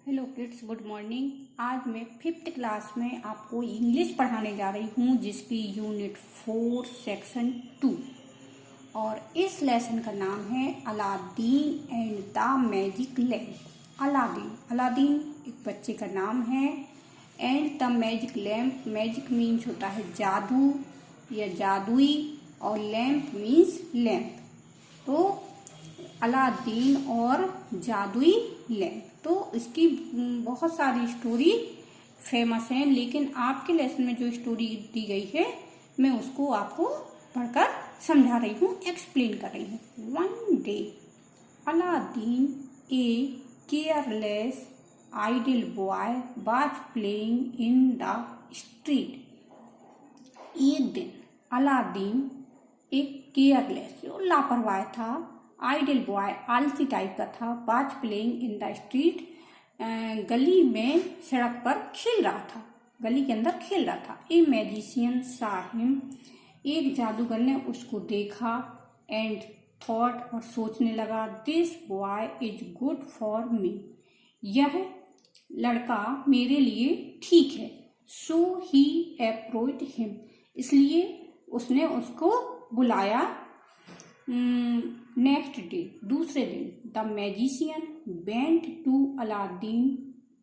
Hello kids, good morning. आज मैं fifth class में आपको इंग्लिश पढ़ाने जा रही हूँ, जिसकी यूनिट 4 सेक्शन 2। और इस लेसन का नाम है Aladdin and the magic lamp. Aladdin एक बच्चे का नाम है। And the magic lamp, magic means होता है जादू या जादुई, और लैम्प मीन्स लैम्प। तो अलादीन और जादुई लैम्प, तो इसकी बहुत सारी स्टोरी फेमस है, लेकिन आपके लेसन में जो स्टोरी दी गई है मैं उसको आपको पढ़कर समझा रही हूँ, एक्सप्लेन कर रही हूँ। One day Aladdin a careless idle boy was playing in the street. एक दिन अलादीन एक केयरलेस, जो लापरवाह था, आइडल बॉय आलसी टाइप का था, was playing in the street, गली में सड़क पर खेल रहा था, गली के अंदर खेल रहा था। ए मैजिशियन सा हिम, एक जादूगर ने उसको देखा। एंड थॉट, और सोचने लगा, this boy is good for me, यह लड़का मेरे लिए ठीक है। सो ही अप्रोच्ड हिम, इसलिए उसने उसको बुलाया। नेक्स्ट डे, दूसरे दिन, the magician went to Aladdin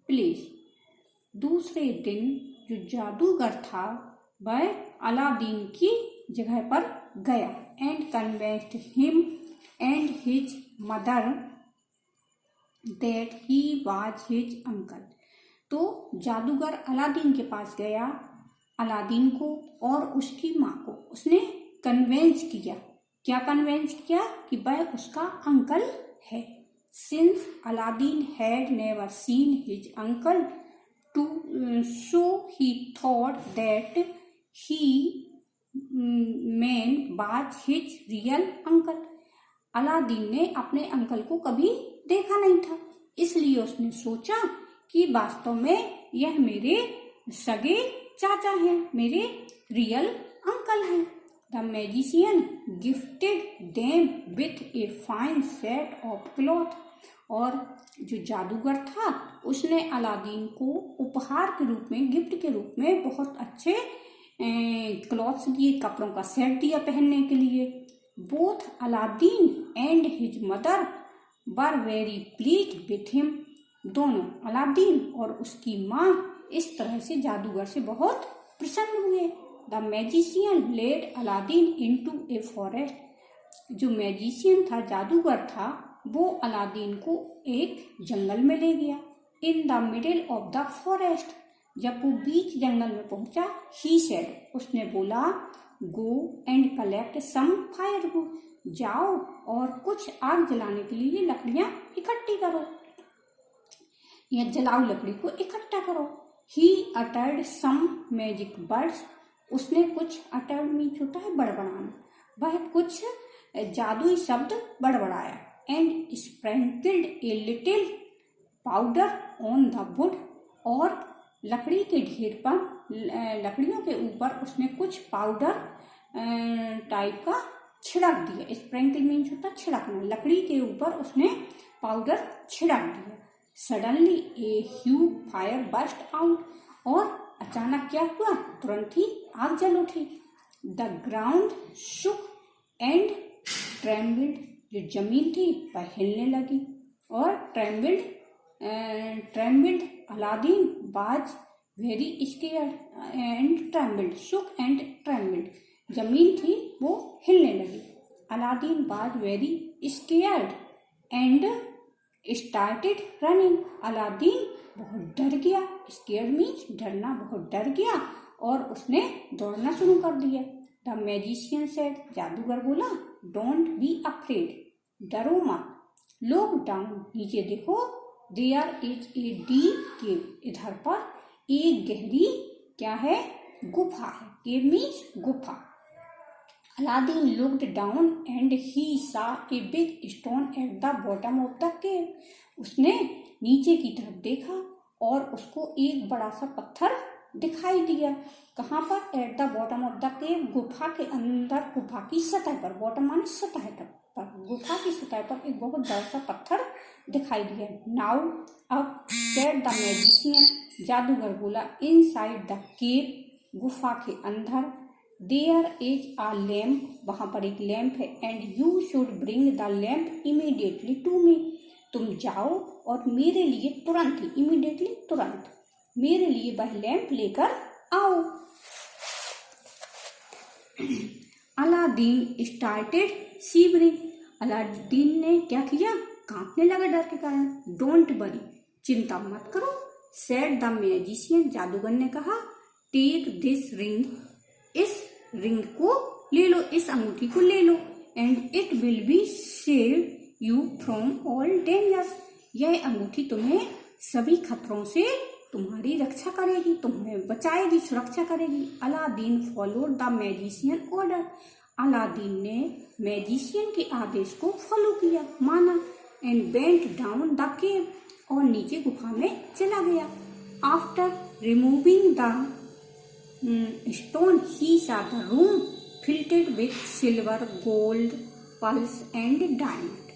place, दूसरे दिन जो जादूगर था वह अलादीन की जगह पर गया। And convinced him and his mother that he was his uncle, तो जादूगर अलादीन के पास गया, अलादीन को और उसकी माँ को उसने कन्वेंस किया। क्या कन्वेंस किया? कि वह उसका अंकल है। Since Aladdin had never seen his uncle too, so he thought that he man was his real uncle. Aladdin ने अपने अंकल को कभी देखा नहीं था, इसलिए उसने सोचा कि वास्तव में यह मेरे सगे चाचा हैं, मेरे रियल अंकल हैं। The magician gifted them with a fine set of cloth, और जो जादूगर था उसने अलादीन को उपहार के रूप में, गिफ्ट के रूप में बहुत अच्छे क्लॉथ्स दिए, कपड़ों का सेट दिया पहनने के लिए। Both Aladdin and his mother were very pleased with him, दोनों अलादीन और उसकी माँ इस तरह से जादूगर से बहुत प्रसन्न हुए। The magician led Aladdin into a forest, जो मैजिशियन था, जादूगर था, वो अलादीन को एक जंगल में ले गया। In the middle of the forest, जब वो बीच जंगल में पहुंचा, ही सेड, उसने बोला, go and collect some firewood, जाओ और कुछ आग जलाने के लिए लकड़ियां इकट्ठी करो, या जलाऊ लकड़ी को इकट्ठा करो। He uttered some magic words, उसने कुछ, अटर्ड मीन्स होता है बड़बड़ाना, वह कुछ जादुई शब्द बड़बड़ाया। And sprinkled a little powder on the wood, और लकड़ी के ढेर पर, लकड़ियों के ऊपर उसने कुछ पाउडर टाइप का छिड़क दिया। स्प्रिंकल मीन्स होता है छिड़कना, लकड़ी के ऊपर उसने पाउडर छिड़क दिया। Suddenly a huge fire burst out, और अचानक क्या हुआ, तुरंत ही आग जल उठी। The ground shook and trembled, जो जमीन थी वह हिलने लगी, और trembled Aladdin was very scared and trembled, shook and trembled, जमीन थी वो हिलने लगी। Aladdin was very scared and started running, Aladdin बहुत डर गया, स्केयर्ड मीन्स डरना, बहुत डर गया और उसने दौड़ना शुरू कर दिया। द मैजिशियन सेड, जादूगर बोला, डोंट बी अफ्रेड, डरो मत, लुक डाउन, नीचे देखो, there is a deep cave, इधर पर एक गहरी क्या है, गुफा है। केव मीन्स गुफा। Aladdin looked down and he saw a big stone at the bottom of the cave, उसने नीचे की तरफ देखा और उसको एक बड़ा सा पत्थर दिखाई दिया। कहाँ पर? Eight the bottom of the केव, गुफा के अंदर, गुफा की सतह पर, बॉटम माने सतह पर, गुफा की सतह पर एक बहुत बड़ा सा पत्थर दिखाई दिया। नाउ अब सेड द मैजिशियन, जादूगर बोला, इनसाइड द केव, गुफा के अंदर, देयर इज अ लैम्प, वहां पर एक लैंप है, and you should bring the lamp immediately to me, तुम जाओ और मेरे लिए तुरंत ही, इमीडिएटली तुरंत, मेरे लिए वह लैंप लेकर आओ। अलादीन स्टार्टेड शिवरिंग, अलादीन ने क्या किया, कांपने लगा डर के कारण। डोंट वरी, चिंता मत करो, सेड द मैजिशियन, जादूगर ने कहा, टेक दिस रिंग, इस रिंग को ले लो, इस अंगूठी को ले लो, and it will be save you from all dangers, यह अंगूठी तुम्हें सभी खतरों से तुम्हारी रक्षा करेगी, तुम्हें बचाएगी, सुरक्षा करेगी। Aladdin followed the magician order, Aladdin ने मैजिशियन के आदेश को फॉलो किया, माना, and went down the cave, और नीचे गुफा में चला गया। After removing the stone he saw the room filled with silver, gold, pearls and diamond.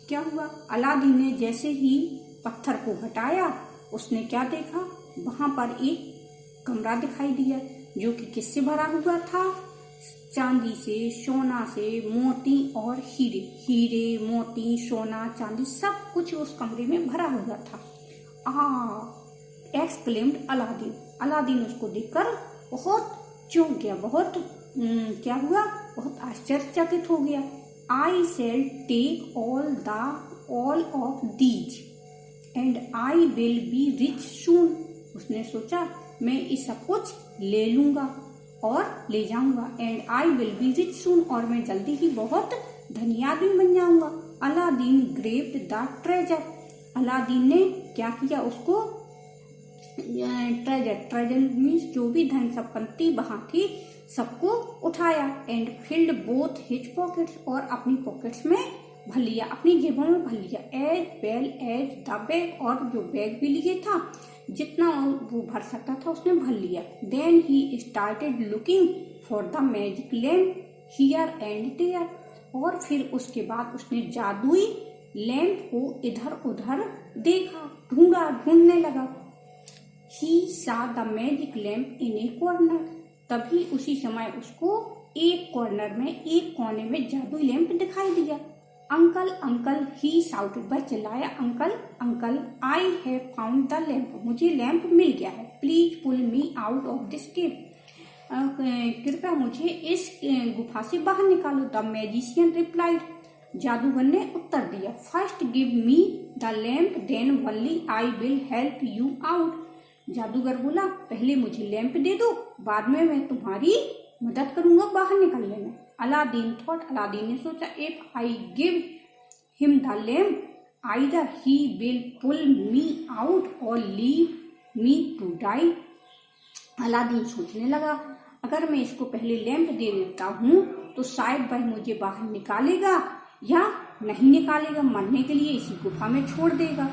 क्या हुआ, अलादीन ने जैसे ही पत्थर को हटाया, उसने क्या देखा, वहां पर एक कमरा दिखाई दिया जो कि किससे भरा हुआ था, चांदी से, सोना से, मोती और हीरे, हीरे मोती सोना चांदी सब कुछ उस कमरे में भरा हुआ था। एक्सक्लेम्ड अलादीन, अलादीन उसको देखकर बहुत चौंक गया, बहुत क्या हुआ, बहुत आश्चर्यचकित हो गया। I shall take all of these and I will be rich soon, उसने सोचा मैं ये सब कुछ ले लूंगा और ले जाऊंगा, and I will be rich soon, और मैं जल्दी ही बहुत धनी आदमी बन जाऊंगा। Aladdin grabbed the treasure, Aladdin ने क्या किया, उसको ट्रेजर मीन्स जो भी धन संपत्ति वहां थी सबको उठाया, and field both his pockets, और अपनी पॉकेट्स में भर लिया, अपनी जेबों में भर लिया, as well as the bag, और जो बैग भी लिए था जितना वो भर सकता था उसने भर लिया। Then he started looking for the magic lamp here and there, और फिर उसके बाद उसने जादुई लैम्प को इधर उधर देखा, ढूंढने लगा। He saw the magic lamp in a corner, तभी उसी समय उसको एक कॉर्नर में, एक कोने में जादुई लैंप दिखाई दिया। अंकल अंकल ही शाउटेड, वह चिल्लाया, uncle uncle, I have found the lamp, मुझे लैंप मिल गया है, please pull me out of this cave, कृपया मुझे इस गुफा से बाहर निकालो। द मैजिशियन रिप्लाइड, जादूगर ने उत्तर दिया, first give me the lamp then only I will help you out, जादूगर बोला, पहले मुझे लैंप दे दो, बाद में मैं तुम्हारी मदद करूंगा बाहर निकलने में। अलादीन थॉट, अलादीन ने सोचा, if I give him the lamp either he will pull me out और leave me to die, Aladdin सोचने लगा, अगर मैं इसको पहले लैंप दे देता हूँ तो शायद वह मुझे बाहर निकालेगा या नहीं निकालेगा, मरने के लिए इसी गुफा में छोड़ देगा,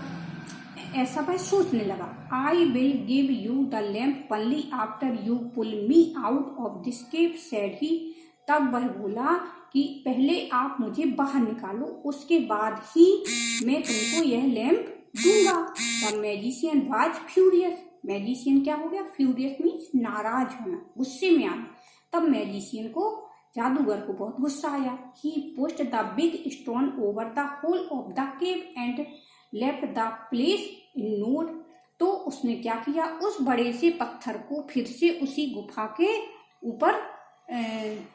ऐसा वह सोचने लगा। I will give you the lamp only after you pull me out of this cave, said he, तब वह बोला कि पहले आप मुझे बाहर निकालो, उसके बाद ही मैं तुमको यह लैम्प दूंगा। The magician was furious, magician क्या हो गया, फ्यूरियस मीन्स नाराज होना, गुस्से में आना। तब मैजिशियन को, जादूगर को बहुत गुस्सा आया। He pushed the big stone over the hole of the cave and left the place in note, तो उसने क्या किया, उस बड़े से पत्थर को फिर से उसी गुफा के ऊपर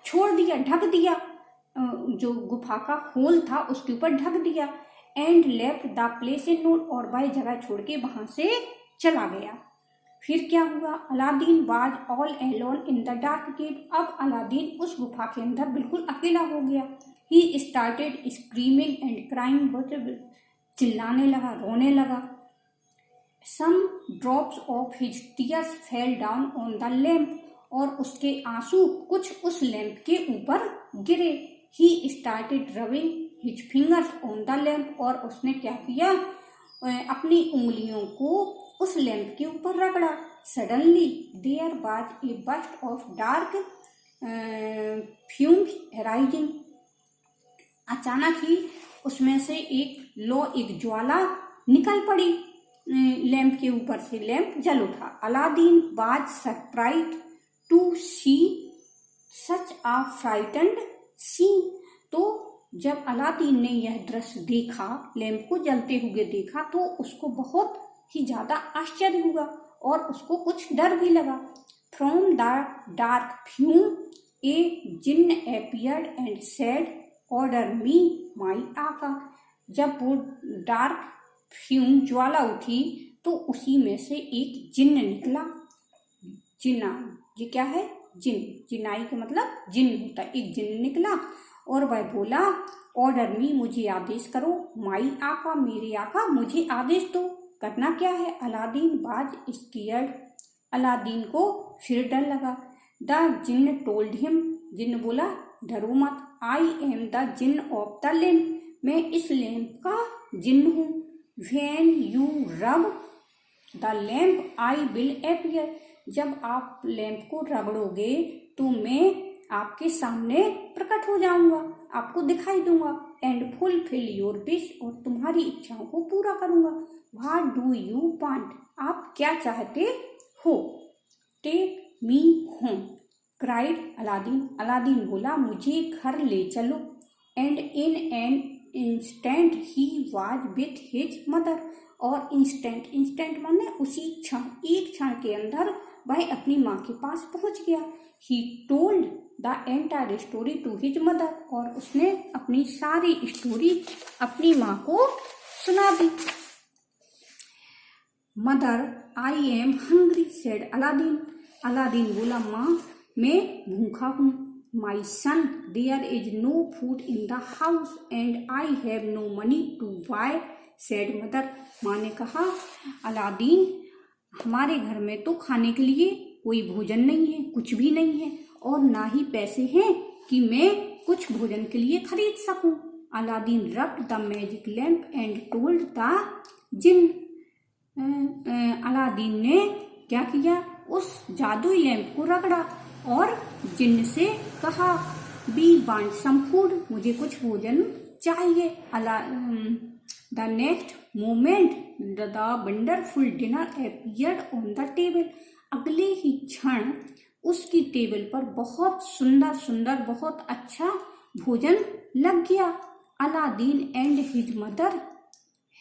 छोड़ दिया, ढक दिया, जो गुफा का होल था उसके ऊपर ढक दिया, and left the place in note, और वह जगह छोड़ के वहां से चला गया। फिर क्या हुआ, Aladdin was all alone in the dark cave, अब अलादीन उस गुफा के अंदर बिल्कुल अकेला हो गया। He started screaming and crying, चिल्लाने लगा, रोने लगा। Some drops of his tears fell down on the lamp, और उसके आंसू कुछ उस लैम्प के ऊपर गिरे। He started rubbing his fingers on the lamp, और उसने क्या किया, अपनी उंगलियों को उस लैम्प के ऊपर रगड़ा। Suddenly there was a burst of dark fumes rising, अचानक ही उसमें से एक ज्वाला निकल पड़ी लैंप के ऊपर से, लैंप जल उठा। Aladdin was surprised to see such a frightened scene. तो जब अलादीन ने यह दृश्य देखा, लैंप को जलते हुए देखा, तो उसको बहुत ही ज्यादा आश्चर्य हुआ और उसको कुछ डर भी लगा। फ्रॉम द डार्क फ्यूम ए जिन्न अपीयर्ड एंड सेड, ऑर्डर मी माई आका। जब वो डार्क फ्यूम ज्वाला उठी तो उसी में से एक जिन्न निकला। जिन्ना, ये क्या है? जिन्न। जिन्नाई का मतलब जिन्न होता है। एक जिन्न निकला और वह बोला, ऑर्डर मी, मुझे आदेश करो, माई आका, मेरे आका, मुझे आदेश दो। करना क्या है? Aladdin was scared. अलादीन को फिर डर लगा। द जिन्न टोल्ड हिम। जिन्न बोला, डरो मत, आई एम द जिन्न ऑफ द लैम्प। मैं इस लैम्प का जिन्न हूँ। When you rub the lamp I will appear. जब आप लैम्प को रगड़ोगे तो मैं आपके सामने प्रकट हो जाऊंगा, आपको दिखाई दूंगा। एंड फुलफिल योर विश, और तुम्हारी इच्छाओं को पूरा करूंगा। What do you want? आप क्या चाहते हो? Take me home, cried Aladdin. Aladdin बोला, मुझे घर ले चलो। And in an instant he was with his mother. और इंस्टेंट माने उसी क्षण, एक क्षण के अंदर वह अपनी माँ के पास पहुंच गया। He told the entire story to his mother, और उसने अपनी सारी स्टोरी अपनी माँ को सुना दी। Mother, I am hungry, said Aladdin. Aladdin बोला, माँ, मैं भूखा हूँ। My son, there is no food in the house and I have no money to buy, said mother. माँ ने कहा, अलादीन, हमारे घर में तो खाने के लिए कोई भोजन नहीं है, कुछ भी नहीं है, और ना ही पैसे हैं कि मैं कुछ भोजन के लिए खरीद सकूं। Aladdin rubbed the magic lamp and told the जिन्न। अलादीन ने क्या किया? उस जादुई लैम्प को रगड़ा और जिन्न से कहा, बी वांट सम फूड, मुझे कुछ भोजन चाहिए। The next moment the wonderful dinner appeared on the table. अगले ही क्षण उसकी टेबल पर बहुत सुंदर सुंदर, बहुत अच्छा भोजन लग गया। Aladdin and his mother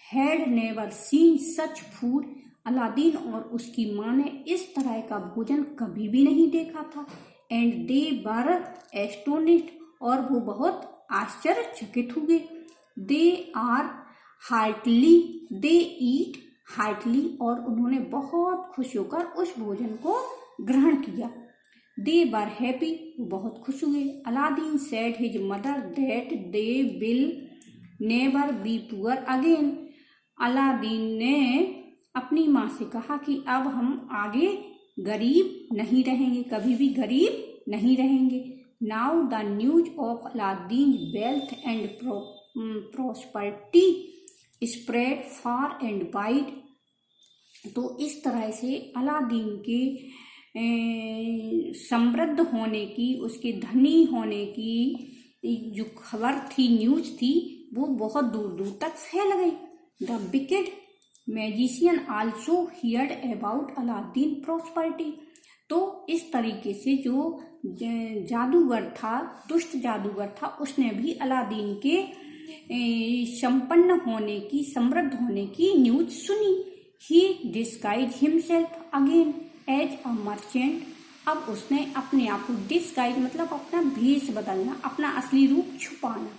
had never scene such food. Aladdin और उसकी माँ ने इस तरह का भोजन कभी भी नहीं देखा था। एंड दे वर एस्टोनिश्ड, और वो बहुत आश्चर्यचकित हुए। They are heartily, they eat heartily, और उन्होंने बहुत खुश होकर उस भोजन को ग्रहण किया। दे वर हैप्पी, वो बहुत खुश हुए। Aladdin said his mother that they will never be poor again. Aladdin ने अपनी माँ से कहा कि अब हम आगे गरीब नहीं रहेंगे, कभी भी गरीब नहीं रहेंगे। Now the news of Aladdin wealth and prosperity spread far and wide. तो इस तरह से अलादीन के समृद्ध होने की, उसके धनी होने की जो खबर थी, न्यूज थी, वो बहुत दूर दूर तक फैल गई। The wicked magician also heard about Aladdin prosperity. तो इस तरीके से जो जादूगर था, दुष्ट जादूगर था, उसने भी अलादीन के संपन्न होने की, समृद्ध होने की न्यूज सुनी। He disguise himself again as a merchant. अब उसने अपने आप को, डिस्गाइज मतलब अपना भेष बदलना, अपना असली रूप छुपाना,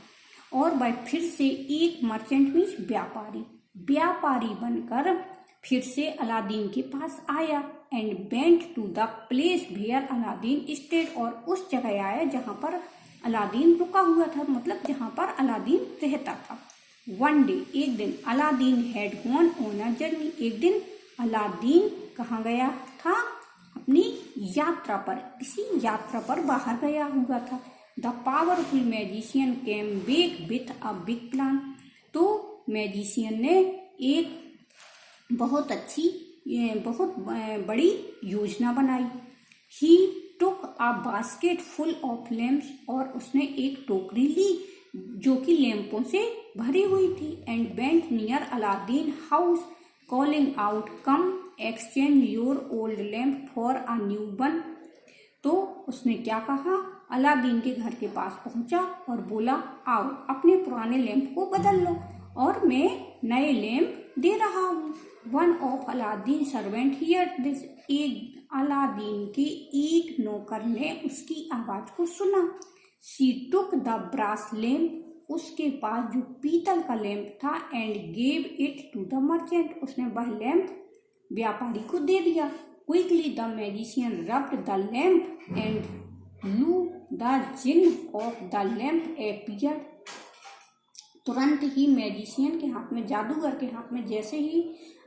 और वह फिर से एक मर्चेंट मीन्स व्यापारी बनकर फिर से अलादीन के पास आया। And went to the place where Aladdin stayed, और उस जगह आया जहाँ पर अलादीन रुका हुआ था, मतलब जहाँ पर अलादीन रहता था। वन डे, एक दिन, Aladdin had gone on a journey. एक दिन अलादीन कहाँ गया था? अपनी यात्रा पर, किसी यात्रा पर बाहर गया हुआ था। The powerful magician came back with a big plan. तो मैजिशियन ने एक बहुत अच्छी, बहुत बड़ी योजना बनाई। He took a basket full of lamps, और उसने एक टोकरी ली जो कि लैंपों से भरी हुई थी। And went near Aladdin house calling out, come exchange your old lamp for a new one. तो उसने क्या कहा, अलादीन के घर के पास पहुंचा और बोला, आओ अपने पुराने लैंप को बदल लो और मैं नए लैंप दे रहा हूँ। One of Aladdin servant hear this, एक अलादीन के एक नौकर ने उसकी आवाज को सुना। She took the brass lamp, उसके पास जो पीतल का लैंप था, and gave it to the merchant, उसने वह लैंप व्यापारी को दे दिया। Quickly the magician rubbed the lamp and lo the jinn of the lamp appeared. तुरंत ही मैजिशियन के हाथ में, जादूगर के हाथ में जैसे ही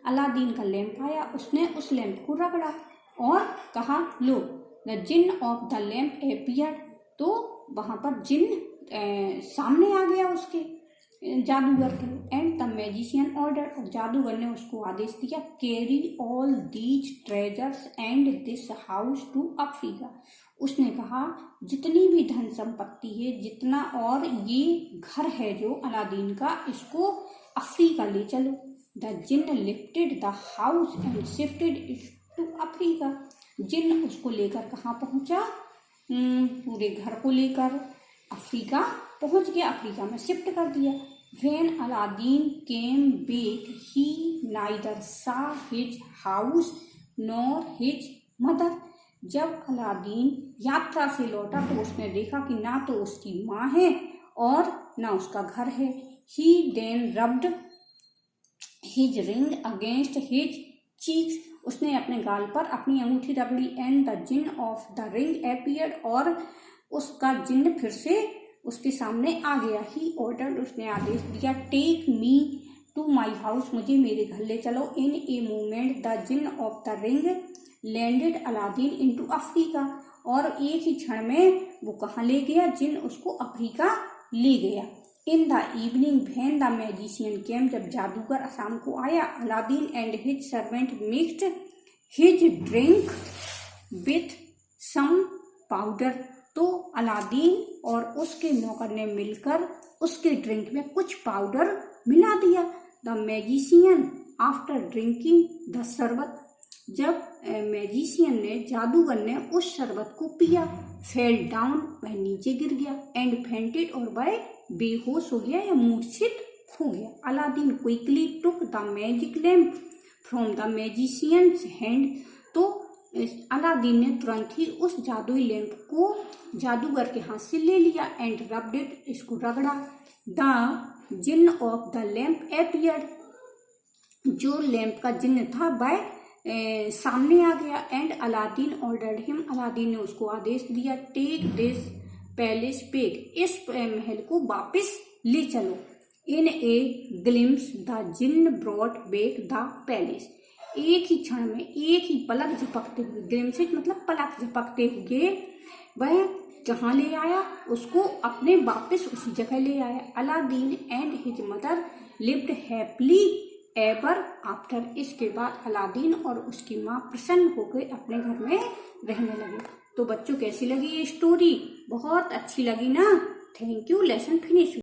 अलादीन का लैंप आया, उसने उस लैंप को रगड़ा और कहा, lo the jinn of the lamp appeared. तो वहां पर जिन सामने आ गया उसके, जादूगर के। एंड द मैजिशियन ऑर्डर, और जादूगर ने उसको आदेश दिया, carry all these treasures and this house to Africa. उसने कहा, जितनी भी धन संपत्ति है, जितना और ये घर है जो अलादीन का, इसको अफ्रीका ले चलो। The jinn lifted the house and shifted it to Africa. जिन उसको लेकर कहाँ पहुंचा, पूरे घर को लेकर अफ्रीका पहुंच गया, अफ्रीका में शिफ्ट कर दिया। When Aladdin came back, he neither saw his house nor his mother. जब अलादीन यात्रा से लौटा तो उसने देखा कि ना तो उसकी माँ है और ना उसका घर है। He then rubbed his ring against his cheeks. उसने अपने गाल पर अपनी अंगूठी रगड़ी। And the jinn of the ring appeared, और उसका जिन्न फिर से उसके सामने आ गया। ही ऑर्डर, उसने आदेश दिया, take me to my house, मुझे मेरे घर ले चलो। In a moment the jinn of the ring landed Aladdin into Africa, और एक ही क्षण में वो कहाँ ले गया, जिन उसको अफ्रीका ले गया। In the evening when the magician came, जब जादूगर शाम को आया, Aladdin and his servant mixed his drink with some powder. तो अलादीन और उसके नौकर ने मिलकर उसके ड्रिंक में कुछ पाउडर मिला दिया। The magician after drinking the शरबत, जब मैजिशियन ने, जादूगर ने उस शरबत को पिया, फेल डाउन, वह नीचे गिर गया। एंड फेंटेड, और वह बेहोश हो गया या मूर्छित हो गया। Aladdin quickly took the magic lamp from the magicians hand. तो अलादीन ने तुरंत ही उस जादुई लैंप को जादूगर के हाथ से ले लिया। एंड रब्ड इट, इसको रगड़ा। द जिन्न ऑफ द लैम्प अपीयर्ड, जो लैंप का जिन्न था वह सामने आ गया। And Aladdin ordered him, Aladdin ने उसको आदेश दिया, टेक दिस पैलेस बैक, इस महल को वापस ले चलो। इन ए ग्लिम्स द जिन्न ब्रॉट बैक द पैलेस, एक ही क्षण में, एक ही पलक झपकते हुए, ग्लिम्सिस मतलब पलक झपकते हुए वह जहाँ ले आया, उसको अपने वापस उसी जगह ले आया। Aladdin and his mother lived happily ever after, इसके बाद अलादीन और उसकी माँ प्रसन्न होकर अपने घर में रहने लगे। तो बच्चों कैसी लगी ये स्टोरी? बहुत अच्छी लगी ना? Thank you. Lesson finish.